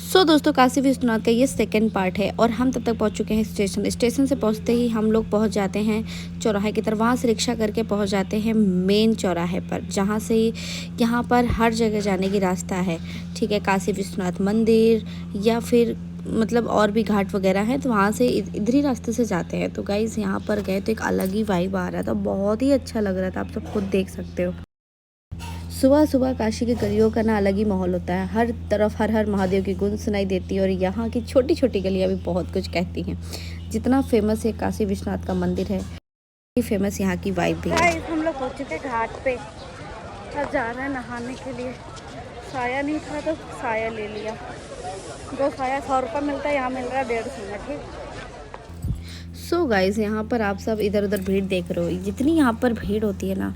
दोस्तों, काशी विश्वनाथ का ये सेकंड पार्ट है और हम तब तक पहुंच चुके हैं स्टेशन से पहुंचते ही हम लोग पहुंच जाते हैं चौराहे की तरफ। वहां से रिक्शा करके पहुंच जाते हैं मेन चौराहे पर, जहां से यहाँ पर हर जगह जाने की रास्ता है। ठीक है, काशी विश्वनाथ मंदिर या फिर मतलब और भी घाट वगैरह हैं, तो वहाँ से इधर ही रास्ते से जाते हैं। तो गाइज़ यहाँ पर गए तो एक अलग ही वाइब आ रहा था, बहुत ही अच्छा लग रहा था, आप सब खुद देख सकते हो। सुबह सुबह काशी की गलियों का ना अलग ही माहौल होता है। हर तरफ हर हर महादेव की गूंज सुनाई देती है और यहाँ की छोटी छोटी गलियाँ भी बहुत कुछ कहती हैं। जितना फेमस है काशी विश्वनाथ का मंदिर है, फेमस यहाँ की वाइब भी है। हम लोग पहुँच चुके घाट पे, अब जा रहे हैं नहाने के लिए। साया नहीं था तो साया ले लिया। जो साया 100 रुपये मिलता है, यहाँ मिल रहा है 150 में। ठीक। गाइज़, यहाँ पर आप सब इधर उधर भीड़ देख रहे हो। जितनी यहाँ पर भीड़ होती है ना,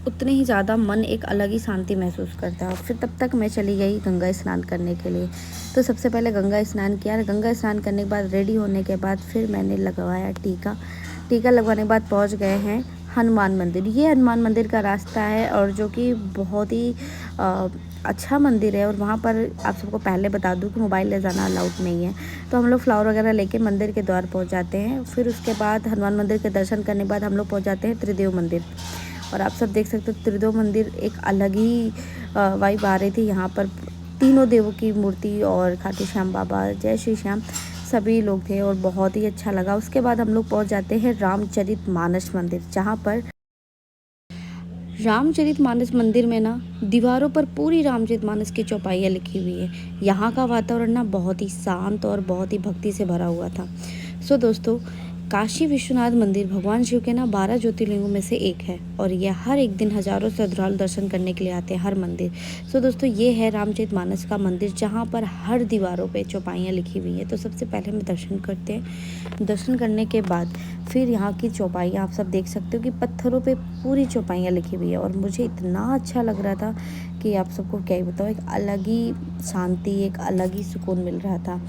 उतनी ही ज़्यादा मन एक अलग ही शांति महसूस करता है। फिर तब तक मैं चली गई गंगा स्नान करने के लिए। तो सबसे पहले गंगा स्नान किया। गंगा स्नान करने के बाद रेडी होने के बाद फिर मैंने लगवाया टीका लगवाने के बाद पहुँच गए हैं हनुमान मंदिर। ये हनुमान मंदिर का रास्ता है और जो कि बहुत ही अच्छा मंदिर है। और वहाँ पर आप सबको पहले बता दूँ कि मोबाइल ले जाना अलाउड नहीं है। तो हम लोग फ्लावर वगैरह लेके मंदिर के द्वार पहुँच जाते हैं। फिर उसके बाद हनुमान मंदिर के दर्शन करने के बाद हम लोग पहुँच जाते हैं त्रिदेव मंदिर। और आप सब देख सकते हो त्रिदेव मंदिर एक अलग ही वाइब आ रही थी। यहाँ पर तीनों देवों की मूर्ति और खाटू श्याम बाबा, जय श्री श्याम, सभी लोग थे और बहुत ही अच्छा लगा। उसके बाद हम लोग पहुँच जाते हैं रामचरितमानस मंदिर, जहाँ पर रामचरितमानस मंदिर में ना दीवारों पर पूरी रामचरितमानस की चौपाइयाँ लिखी हुई है। यहाँ का वातावरण ना बहुत ही शांत और बहुत ही भक्ति से भरा हुआ था। दोस्तों, काशी विश्वनाथ मंदिर भगवान शिव के ना 12 ज्योतिर्लिंगों में से एक है और यह हर एक दिन हजारों श्रद्धालु दर्शन करने के लिए आते हैं, हर मंदिर। दोस्तों, ये है रामचरितमानस का मंदिर, जहाँ पर हर दीवारों पे चौपाइयाँ लिखी हुई है। तो सबसे पहले हम दर्शन करते हैं। दर्शन करने के बाद फिर यहाँ की चौपाइयाँ आप सब देख सकते हो कि पत्थरों पे पूरी चौपाइयाँ लिखी हुई है। और मुझे इतना अच्छा लग रहा था कि आप सबको क्या ही बताओ, एक अलग ही शांति, एक अलग ही सुकून मिल रहा था।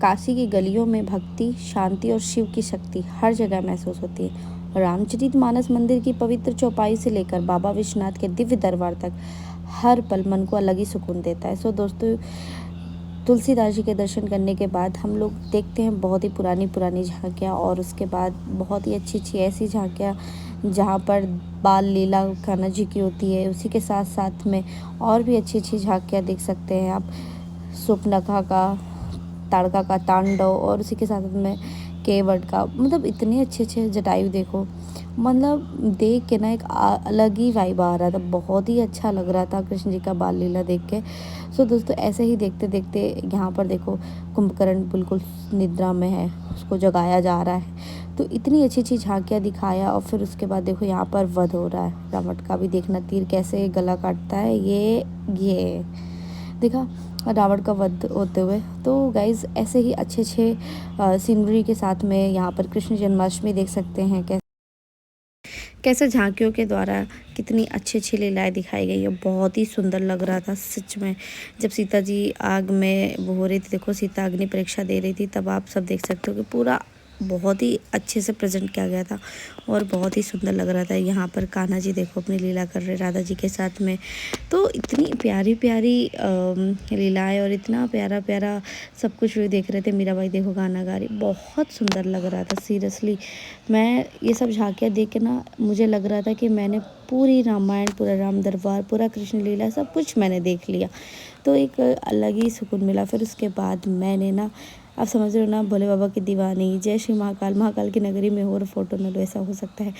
काशी की गलियों में भक्ति, शांति और शिव की शक्ति हर जगह महसूस होती है। रामचरितमानस मंदिर की पवित्र चौपाई से लेकर बाबा विश्वनाथ के दिव्य दरबार तक हर पल मन को अलग ही सुकून देता है। दोस्तों, तुलसीदास जी के दर्शन करने के बाद हम लोग देखते हैं बहुत ही पुरानी झांकियाँ और उसके बाद बहुत ही अच्छी ऐसी झांकियाँ जहाँ पर बाल लीला कान्हा जी की होती है। उसी के साथ साथ में और भी अच्छी झांकियाँ देख सकते हैं आप, सुपनखा का, ताड़का का तांडव और उसी के साथ में केवट का। मतलब इतने अच्छे जटायु देखो, मतलब देख के ना एक अलग ही वाइब आ रहा था। बहुत ही अच्छा लग रहा था कृष्ण जी का बाल लीला देख के। दोस्तों, ऐसे ही देखते देखते यहाँ पर देखो कुंभकर्ण बिल्कुल निद्रा में है, उसको जगाया जा रहा है। तो इतनी अच्छी झांकियाँ दिखाया। और फिर उसके बाद देखो यहाँ पर वध हो रहा है रावण का भी। देखना तीर कैसे गला काटता है, ये देखा रावण का वध होते हुए। तो गाइज़, ऐसे ही अच्छे सीनरी के साथ में यहाँ पर कृष्ण जन्माष्टमी देख सकते हैं कैसे झांकियों के द्वारा कितनी अच्छी लीलाएं दिखाई गई है। बहुत ही सुंदर लग रहा था सच में। जब सीता जी आग में वो हो रही थी, देखो सीता अग्नि परीक्षा दे रही थी, तब आप सब देख सकते हो कि पूरा बहुत ही अच्छे से प्रेजेंट किया गया था और बहुत ही सुंदर लग रहा था। यहाँ पर कान्हा जी देखो अपनी लीला कर रहे राधा जी के साथ में। तो इतनी प्यारी लीलाएं और इतना प्यारा सब कुछ भी देख रहे थे। मीरा बाई देखो गाना गा रही, बहुत सुंदर लग रहा था सीरियसली। मैं ये सब झांकियाँ देख के ना मुझे लग रहा था कि मैंने पूरी रामायण, पूरा राम दरबार, पूरा कृष्ण लीला सब कुछ मैंने देख लिया। तो एक अलग ही सुकून मिला। फिर उसके बाद मैंने ना, आप समझ रहे हो ना, भोले बाबा की दीवानी, जय श्री महाकाल की नगरी में हो और फोटो न लो, ऐसा हो सकता है।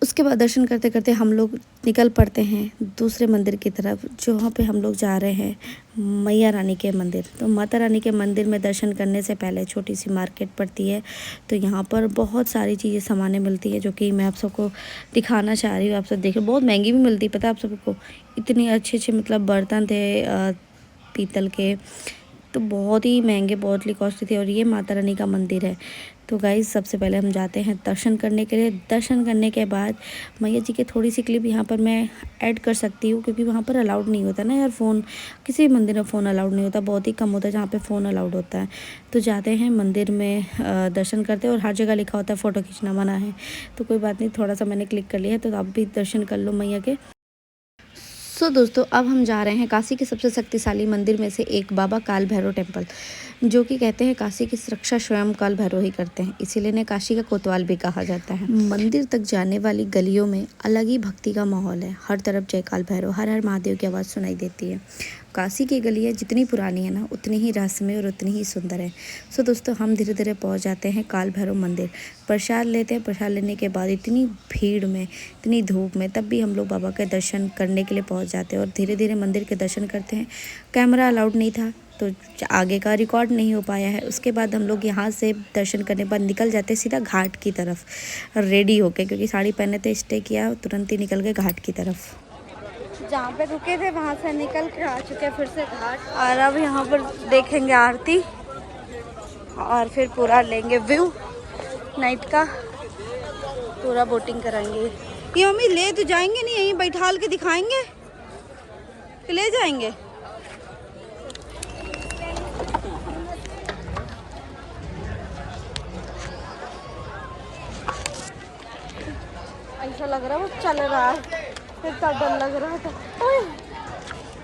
उसके बाद दर्शन करते करते हम लोग निकल पड़ते हैं दूसरे मंदिर की तरफ, जहाँ पे हम लोग जा रहे हैं मैया रानी के मंदिर। तो माता रानी के मंदिर में दर्शन करने से पहले छोटी सी मार्केट पड़ती है। तो यहाँ पर बहुत सारी चीज़ें सामानें मिलती है, जो कि मैं आप सबको दिखाना चाह रही हूँ। आप सब देखिए, बहुत महंगी भी मिलती है, पता है आप सबको। इतनी अच्छे मतलब बर्तन थे पीतल के, तो बहुत ही महंगे, बहुत ही कॉस्टली थे। और ये माता रानी का मंदिर है। तो गाइज़, सबसे पहले हम जाते हैं दर्शन करने के लिए। दर्शन करने के बाद मैया जी की थोड़ी सी क्लिप यहाँ पर मैं ऐड कर सकती हूँ, क्योंकि वहाँ पर अलाउड नहीं होता ना यार फ़ोन। किसी भी मंदिर में फ़ोन अलाउड नहीं होता, बहुत ही कम होता है जहाँ पे फ़ोन अलाउड होता है। तो जाते हैं मंदिर में, दर्शन करते हैं और हर जगह लिखा होता है फ़ोटो खींचना मना है। तो कोई बात नहीं, थोड़ा सा मैंने क्लिक कर लिया है, तो आप भी दर्शन कर लो मैया के। सो दोस्तों अब हम जा रहे हैं काशी के सबसे शक्तिशाली मंदिर में से एक बाबा काल भैरव टेम्पल, जो कि कहते हैं काशी की सुरक्षा स्वयं काल भैरव ही करते हैं, इसीलिए इन्हें काशी का कोतवाल भी कहा जाता है। मंदिर तक जाने वाली गलियों में अलग ही भक्ति का माहौल है। हर तरफ जय काल भैरव, हर हर महादेव की आवाज़ सुनाई देती है। काशी की गलियाँ जितनी पुरानी है ना, उतनी ही रहस्यमय और उतनी ही सुंदर है। सो दोस्तों हम धीरे धीरे पहुँच जाते हैं काल भैरव मंदिर। प्रसाद लेते हैं। प्रसाद लेने के बाद इतनी भीड़ में, इतनी धूप में, तब भी हम लोग बाबा के दर्शन करने के लिए पहुँच जाते हैं और धीरे धीरे मंदिर के दर्शन करते हैं। कैमरा अलाउड नहीं था तो आगे का रिकॉर्ड नहीं हो पाया है। उसके बाद हम लोग यहाँ से दर्शन करने बाद निकल जाते सीधा घाट की तरफ रेडी होके, क्योंकि साड़ी पहने थे, स्टे किया, तुरंत ही निकल गए घाट की तरफ। जहाँ पे रुके थे वहाँ से निकल के आ चुके हैं फिर से घाट, और अब यहाँ पर देखेंगे आरती और फिर पूरा लेंगे व्यू नाइट का, पूरा बोटिंग कराएंगे। ये मम्मी ले तो जाएंगे नहीं, यहीं बैठाल के दिखाएंगे कि ले जाएंगे? ऐसा लग रहा है वो चल रहा है, इतना डर लग रहा था।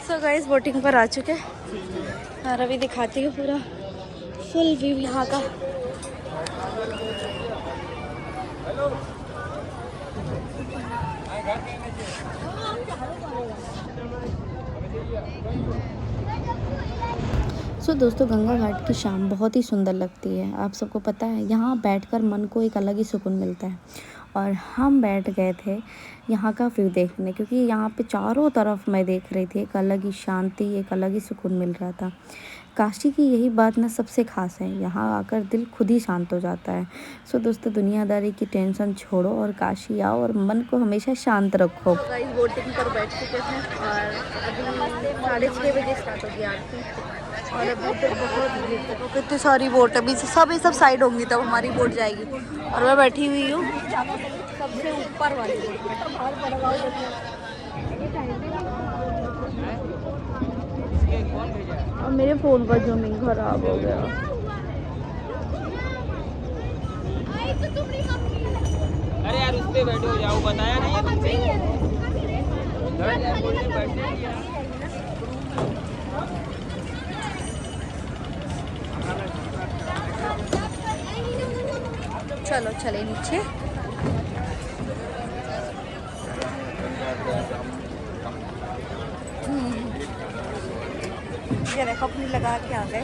सो गाइस बोटिंग पर आ चुके हैं और अभी दिखाती हूँ पूरा फुल व्यू यहाँ का। सो दोस्तों गंगा घाट की शाम बहुत ही सुंदर लगती है। आप सबको पता है, यहाँ बैठकर मन को एक अलग ही सुकून मिलता है। और हम बैठ गए थे यहाँ का व्यू देखने, क्योंकि यहाँ पे चारों तरफ मैं देख रही थी, एक अलग ही शांति, एक अलग ही सुकून मिल रहा था। काशी की यही बात ना सबसे खास है, यहाँ आकर दिल खुद ही शांत हो जाता है। सो दोस्तों दुनियादारी की टेंशन छोड़ो और काशी आओ और मन को हमेशा शांत रखो। तो गाइस बोटिंग पर बैठ चुके थे और अभी 6:30 बजे स्टार्ट होगी आरती और अभी तो बहुत भीड़ है। तो कितनी सारी बोट अभी सब साइड होंगी तब हमारी बोट जाएगी और मैं बैठी हुई हूँ सबसे ऊपर वाली और मेरे फ़ोन का जूमिंग खराब हो गया। अरे यार उस पे बैठो, जाओ, बताया नहीं है तुमसे। चलो चले नीचे। ये देखो अपनी लगा के आ गए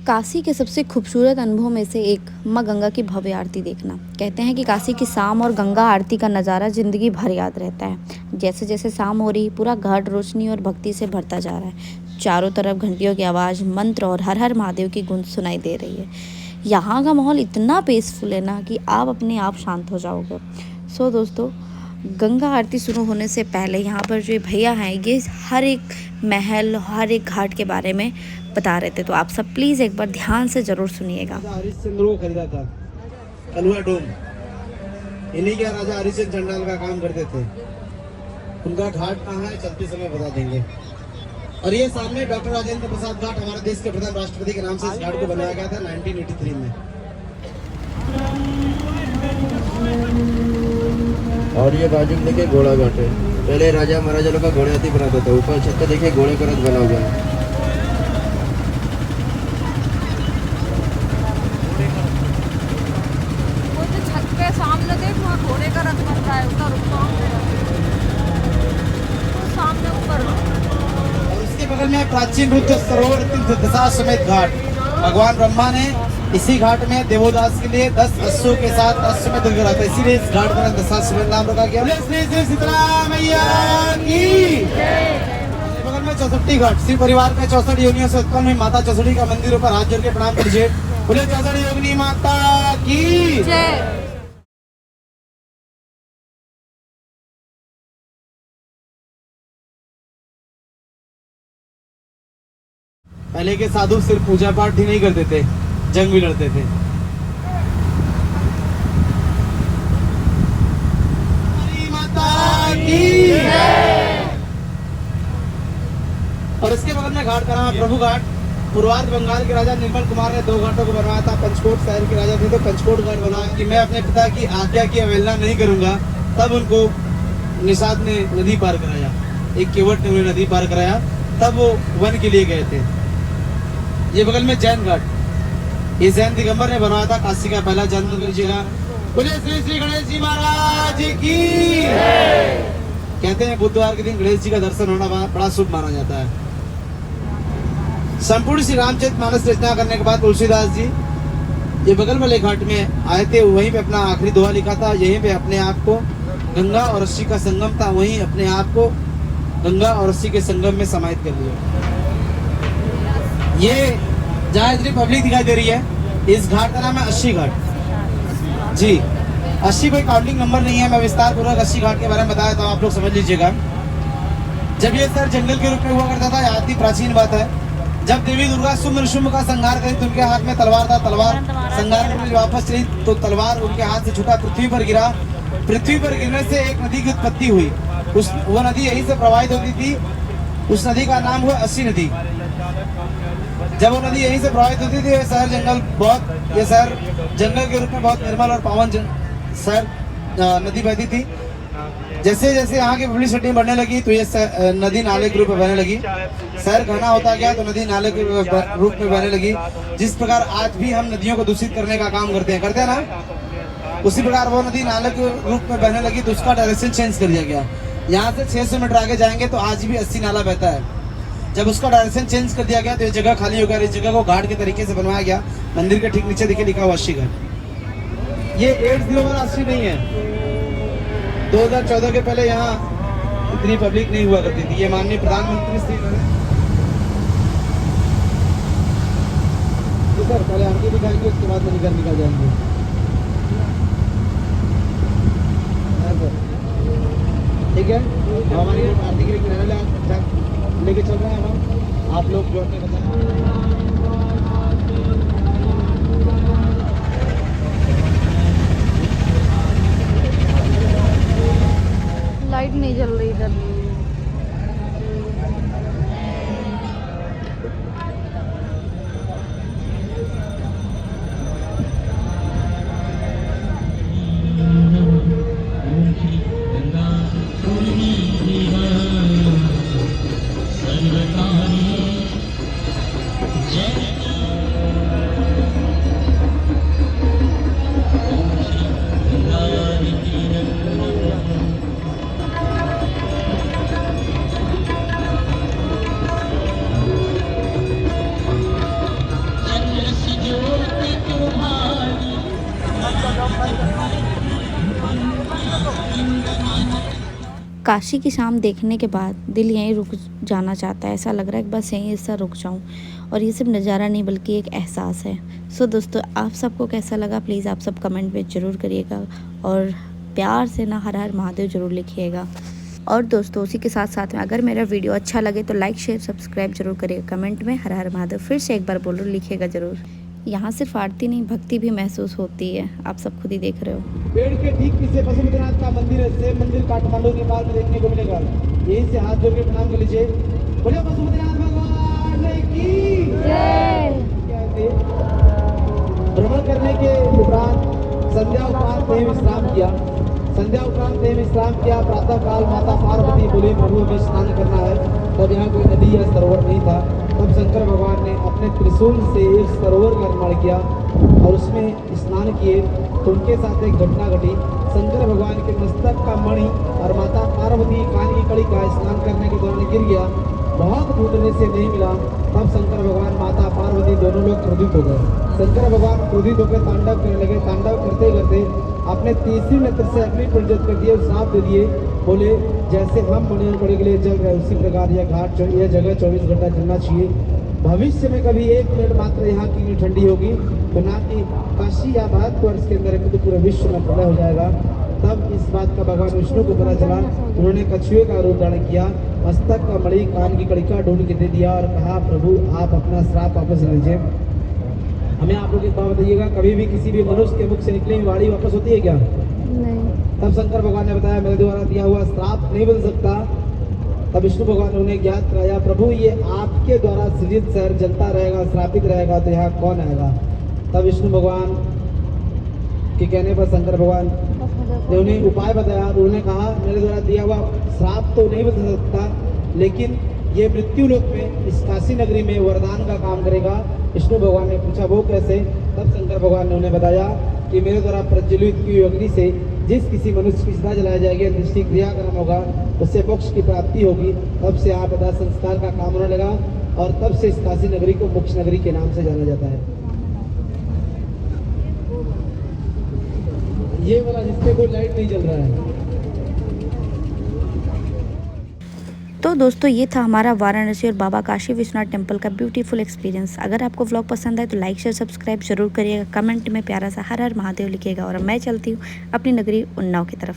काशी के सबसे खूबसूरत अनुभव में से एक माँ गंगा की भव्य आरती देखना। कहते हैं कि काशी की शाम और गंगा आरती का नज़ारा ज़िंदगी भर याद रहता है। जैसे जैसे शाम हो रही, पूरा घाट रोशनी और भक्ति से भरता जा रहा है। चारों तरफ घंटियों की आवाज़, मंत्र और हर हर महादेव की गूंज सुनाई दे रही है। यहाँ का माहौल इतना पीसफुल है ना कि आप अपने आप शांत हो जाओगे। सो दोस्तों गंगा आरती शुरू होने से पहले यहाँ पर जो भैया हैं, ये हर एक महल, हर एक घाट के बारे में बता रहे थे, तो आप सब प्लीज़ एक बार ध्यान से ज़रूर सुनिएगा। हरिश्चंद्र को खरीदा था कलुआ डोम, इन्हीं के राजा हरिश्चंद्र चंडाल का काम करते थे। उनका घाट कहाँ है चलते समय बता देंगे। और ये सामने डॉक्टर राजेंद्र प्रसाद घाट, हमारे देश के प्रथम राष्ट्रपति के नाम से इस घाट को बनाया गया था 1983 में। और ये बाजू में देखिए घोड़ा घाट है। पहले राजा महाराजा लोग का घोड़े हाथी बनाता था। ऊपर छत पे देखिए घोड़े का रथ बना हुआ है। वो जो छत पे सामने देख, वहाँ घोड़े का रथ बन रहा है, उधर सामने ऊपर। और उसके बगल में प्राचीन रुद्र सरोवर तीर्थ दशाश्वमेध घाट। भगवान ब्रह्मा ने इसी घाट में देवोदास के लिए 10 अश्वों के साथ अश्वमेध यज्ञ करा था, इसीलिए इस घाट का दशाश्वमेध नाम रखा गया। श्री श्री शीतला मैया की बगल में 64 घाट। शिव परिवार में 64 योनियों से उत्पन्न हुई माता चौसठी का मंदिरों पर हाथ जोड़ के प्रणाम कीजिए। बोले 64 योगिनी माता की जय। पहले के साधु सिर्फ पूजा पाठ ही नहीं करते थे, जंग भी लड़ते थे। माता की और इसके बगल में घाट का नाम प्रभु घाट। पूर्वार्ध बंगाल के राजा निर्मल कुमार ने 2 घाटों को बनवाया था। पंचकोट शहर के राजा थे तो पंचकोट घाट बनवाया कि मैं अपने पिता की आज्ञा की अवहेलना नहीं करूंगा। तब उनको निषाद ने नदी पार कराया, एक केवट ने उन्हें नदी पार कराया, तब वो वन के लिए गए थे। ये बगल में जैन घाट, ये जैन दिगंबर ने बनवाया था, काशी का पहला जैन मंदिर जगह। बोले श्री श्री गणेश जी महाराज की। कहते हैं बुधवार के दिन गणेश जी का दर्शन होना बड़ा शुभ माना जाता है। संपूर्ण श्री रामचरितमानस रचना करने के बाद तुलसीदास जी ये बगल वाले घाट में आए थे, वहीं पे अपना आखिरी दोहा लिखा था। यहीं पे अपने आप को, गंगा और रस्सी का संगम था, वहीं अपने आप को गंगा और रस्सी के संगम में समाहित कर लिया। ये जहाँ इतनी पब्लिक दिखाई दे रही है, इस घाट का नाम है अस्सी घाट जी। 80 कोई काउंटिंग नंबर नहीं है, मैं विस्तार पूर्वक 80 घाट के बारे में बताया था, आप लोग समझ लीजिएगा। जब ये सर जंगल के रूप में हुआ करता था, अति प्राचीन बात है। जब देवी दुर्गा शुंभ निशुंभ का संहार करी तो उनके हाथ में तलवार था, तलवार संहार करने वापस चली तो तलवार उनके हाथ से छूटा, पृथ्वी पर गिरा। पृथ्वी पर गिरने से एक नदी की उत्पत्ति हुई, वो नदी यहीं से प्रवाहित होती थी, उस नदी का नाम हुआ अस्सी नदी। जब वो नदी यहीं से प्रवाहित होती थी, ये शहर जंगल के रूप में बहुत निर्मल और पावन शहर नदी बहती थी। जैसे जैसे यहाँ की पब्लिसिटी बढ़ने लगी तो ये नदी नाले के रूप में बहने लगी। शहर घना होता गया तो नदी नाले के रूप में बहने लगी। जिस प्रकार आज भी हम नदियों को दूषित करने का काम करते हैं ना, उसी प्रकार वो नदी नाले के रूप में बहने लगी तो उसका डायरेक्शन चेंज कर दिया गया। यहाँ से 600 मीटर आगे जाएंगे तो आज भी 80 नाला बहता है। जब उसका डायरेक्शन चेंज कर दिया गया तो ये जगह खाली हो गया। इस जगह को घाट के तरीके से बनवाया गया। मंदिर के ठीक नीचे देखिए लिखा हुआ अस्सी घाट। ये 80 नहीं है। 2014 के पहले यहाँ इतनी पब्लिक नहीं हुआ करती थी। ये माननीय प्रधानमंत्री श्री सर पहले आगे दिखाएंगे, उसके बाद में निकल जाएंगे। ठीक है, हमारी आरती के लिए किनारे लेके चल रहे हैं हम। आप लोग जो अपने बताएं। लाइट नहीं जल रही इधर। काशी की शाम देखने के बाद दिल यहीं रुक जाना चाहता है। ऐसा लग रहा है कि बस यहीं ऐसा रुक जाऊं। और ये सिर्फ नज़ारा नहीं बल्कि एक एहसास है। सो दोस्तों, आप सबको कैसा लगा प्लीज़ आप सब कमेंट में ज़रूर करिएगा और प्यार से ना हर हर महादेव ज़रूर लिखिएगा। और दोस्तों, उसी के साथ साथ में अगर मेरा वीडियो अच्छा लगे तो लाइक शेयर सब्सक्राइब जरूर करिएगा। कमेंट में हर हर महादेव फिर से एक बार बोलो, लिखिएगा ज़रूर। यहाँ सिर्फ आरती नहीं भक्ति भी महसूस होती है, आप सब खुद ही देख रहे हो। पेड़ के ठीक पीछे पशुपतिनाथ का मंदिर है। सेम मंदिर काठमांडू नेपाल में देखने को मिलेगा। यहीं से हाथ जोड़ के प्रणाम कर लीजिए। बोलिए पशुपतिनाथ भगवान की जय। भ्रमण करने के उपरांत संध्या उपरांत में विश्राम किया। प्रातः काल माता पार्वती बोली प्रभु में स्नान करना है। तब यहाँ कोई नदी या सरोवर नहीं था। तब शंकर भगवान ने अपने त्रिशूल से एक सरोवर का निर्माण किया और उसमें स्नान किए तो उनके साथ एक घटना घटी। शंकर भगवान के मस्तक का मणि और माता पार्वती कान की कड़ी का स्नान करने के दौरान गिर गया। बहुत ढूंढने से नहीं मिला। तब शंकर भगवान माता पार्वती दोनों लोग क्रोधित हो गए। शंकर भगवान क्रोधित होकर तांडव करने लगे। तांडव करते करते अपने तीसरी नेत्र से अग्नि प्रज्वलित कर दिए, श्राप दे दिए। बोले जैसे हम मणि और कड़ी के लिए जल रहे उसी प्रकार यह घाट यह जगह 24 घंटा चलना चाहिए। भविष्य में कभी 1 मिनट मात्र यहाँ की ठंडी होगी तो ना कि काशी या भारतवर्ष के अंदर तो पूरे विश्व में प्रलय हो जाएगा। तब इस बात का भगवान विष्णु को पता चला। उन्होंने कछुए का रूप धारण किया, मस्तक का मणि कान की कड़ी का ढूंढ के दे दिया और कहा प्रभु आप अपना श्राप वापस ले लीजिए। हमें आप लोग एक बात बताइएगा, कभी भी किसी भी मनुष्य के मुख से निकली वाणी वापस होती है क्या? नहीं। तब शंकर भगवान ने बताया मेरे द्वारा दिया हुआ श्राप नहीं बदल सकता। तब विष्णु भगवान ने उन्हें ज्ञात कराया, प्रभु ये आपके द्वारा सृजित शहर जलता रहेगा, श्रापित रहेगा, तो यहाँ कौन आएगा। तब विष्णु भगवान के कहने पर शंकर भगवान ने उन्हें उपाय बताया और उन्होंने कहा, मेरे द्वारा दिया हुआ श्राप तो नहीं बदल सकता, लेकिन ये मृत्यु लोक में इस काशी नगरी में वरदान का काम करेगा। विष्णु भगवान ने पूछा वो कैसे। तब शंकर भगवान ने उन्हें बताया कि मेरे द्वारा प्रज्वलित की हुई अग्नि से जिस किसी मनुष्य की चिता जलाया जाएगी, दृष्टि क्रियाक्रम होगा, उससे मोक्ष की प्राप्ति होगी। तब से आप अदा संस्कार का काम होने लगा और तब से इस काशी नगरी को मोक्ष नगरी के नाम से जाना जाता है। ये वाला जिसपे कोई लाइट नहीं जल रहा है। तो दोस्तों ये था हमारा वाराणसी और बाबा काशी विश्वनाथ टेम्पल का ब्यूटीफुल एक्सपीरियंस। अगर आपको व्लॉग पसंद आए तो लाइक शेयर सब्सक्राइब जरूर करिएगा, कमेंट में प्यारा सा हर हर महादेव लिखिएगा। और मैं चलती हूँ अपनी नगरी उन्नाव की तरफ।